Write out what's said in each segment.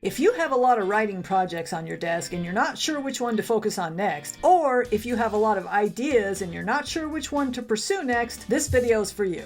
If you have a lot of writing projects on your desk and you're not sure which one to focus on next, or if you have a lot of ideas and you're not sure which one to pursue next, this video is for you.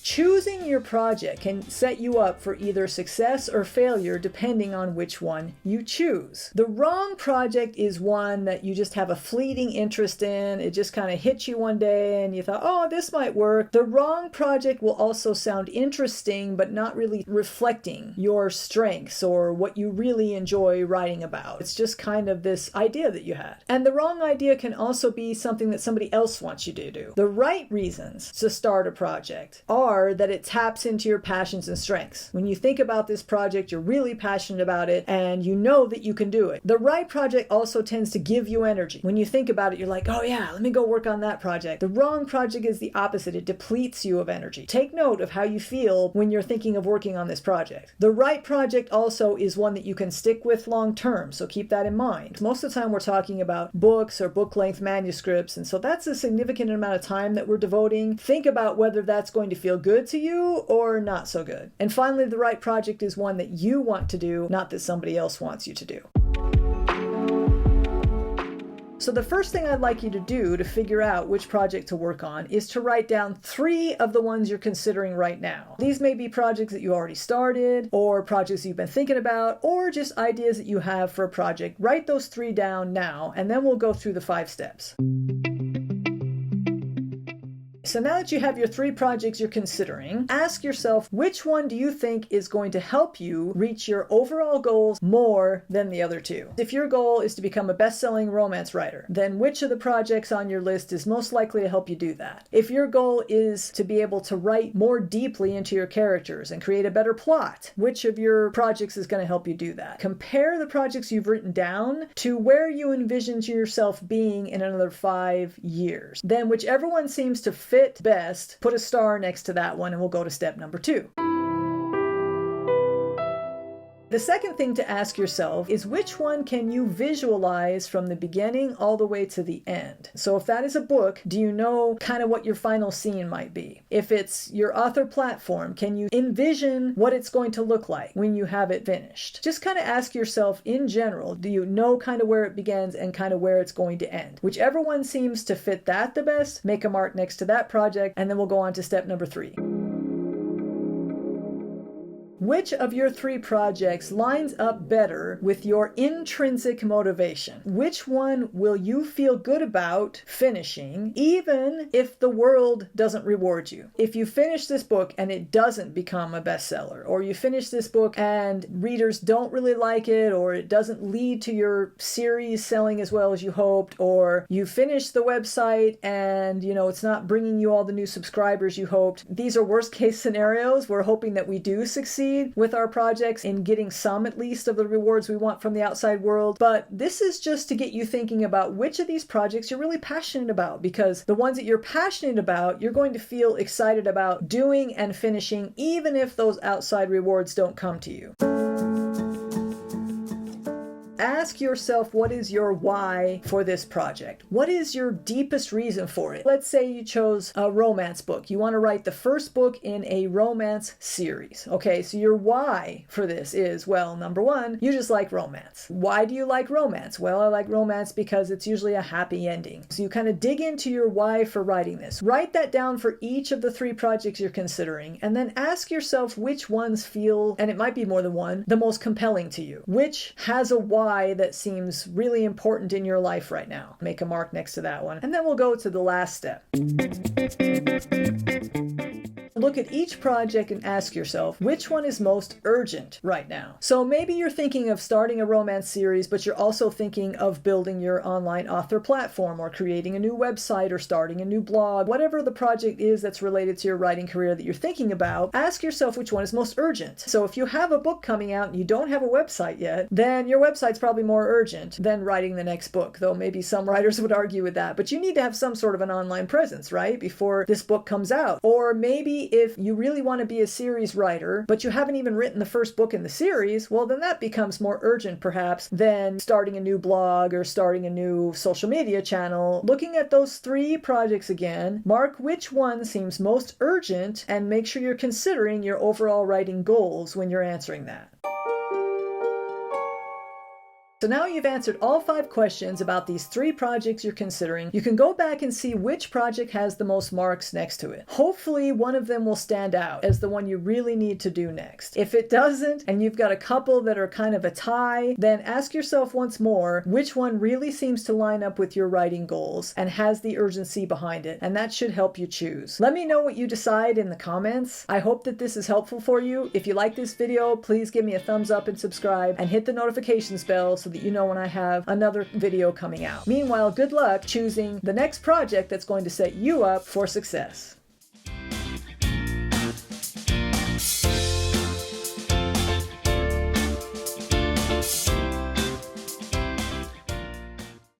Choosing your project can set you up for either success or failure depending on which one you choose. The wrong project is one that you just have a fleeting interest in. It just kind of hit you one day and you thought, oh, this might work. The wrong project will also sound interesting but not really reflecting your strengths or what you really enjoy writing about. It's just kind of this idea that you had. And the wrong idea can also be something that somebody else wants you to do. The right reasons to start a project are that it taps into your passions and strengths. When you think about this project, you're really passionate about it and you know that you can do it. The right project also tends to give you energy. When you think about it, you're like, oh yeah, let me go work on that project. The wrong project is the opposite. It depletes you of energy. Take note of how you feel when you're thinking of working on this project. The right project also is one that you can stick with long term, so keep that in mind. Most of the time we're talking about books or book-length manuscripts, and so that's a significant amount of time that we're devoting. Think about whether that's going to feel good to you or not so good. And finally, the right project is one that you want to do, not that somebody else wants you to do. So the first thing I'd like you to do to figure out which project to work on is to write down 3 of the ones you're considering right now. These may be projects that you already started, or projects you've been thinking about, or just ideas that you have for a project. Write those 3 down now, and then we'll go through the 5 steps. So now that you have your 3 projects you're considering, ask yourself, which one do you think is going to help you reach your overall goals more than the other 2? If your goal is to become a best-selling romance writer, then which of the projects on your list is most likely to help you do that? If your goal is to be able to write more deeply into your characters and create a better plot, which of your projects is going to help you do that? Compare the projects you've written down to where you envision yourself being in another 5 years. Then whichever one seems to fit best, put a star next to that one and we'll go to step number 2. The second thing to ask yourself is which one can you visualize from the beginning all the way to the end? So if that is a book, do you know kind of what your final scene might be? If it's your author platform, can you envision what it's going to look like when you have it finished? Just kind of ask yourself in general, do you know kind of where it begins and kind of where it's going to end? Whichever one seems to fit that the best, make a mark next to that project, and then we'll go on to step number 3. Which of your 3 projects lines up better with your intrinsic motivation? Which one will you feel good about finishing, even if the world doesn't reward you? If you finish this book and it doesn't become a bestseller, or you finish this book and readers don't really like it, or it doesn't lead to your series selling as well as you hoped, or you finish the website and it's not bringing you all the new subscribers you hoped. These are worst case scenarios. We're hoping that we do succeed with our projects in getting some at least of the rewards we want from the outside world. But this is just to get you thinking about which of these projects you're really passionate about, because the ones that you're passionate about, you're going to feel excited about doing and finishing, even if those outside rewards don't come to you. Ask yourself, what is your why for this project? What is your deepest reason for it? Let's say you chose a romance book. You want to write the first book in a romance series. Okay, so your why for this is, well, number 1, you just like romance. Why do you like romance? Well, I like romance because it's usually a happy ending. So you kind of dig into your why for writing this. Write that down for each of the 3 projects you're considering, and then ask yourself which ones feel, and it might be more than one, the most compelling to you. Which has a why that seems really important in your life right now. Make a mark next to that one. And then we'll go to the last step. Look at each project and ask yourself, which one is most urgent right now? So maybe you're thinking of starting a romance series, but you're also thinking of building your online author platform, or creating a new website, or starting a new blog. Whatever the project is that's related to your writing career that you're thinking about, ask yourself which one is most urgent. So if you have a book coming out and you don't have a website yet, then your website's probably more urgent than writing the next book, though maybe some writers would argue with that. But you need to have some sort of an online presence, right, before this book comes out. Or maybe if you really want to be a series writer, but you haven't even written the first book in the series, well, then that becomes more urgent perhaps than starting a new blog or starting a new social media channel. Looking at those 3 projects again, mark which one seems most urgent and make sure you're considering your overall writing goals when you're answering that. So now you've answered all 5 questions about these 3 projects you're considering. You can go back and see which project has the most marks next to it. Hopefully one of them will stand out as the one you really need to do next. If it doesn't, and you've got a couple that are kind of a tie, then ask yourself once more which one really seems to line up with your writing goals and has the urgency behind it, and that should help you choose. Let me know what you decide in the comments. I hope that this is helpful for you. If you like this video, please give me a thumbs up and subscribe, and hit the notifications bell so that you know when I have another video coming out. Meanwhile, good luck choosing the next project that's going to set you up for success.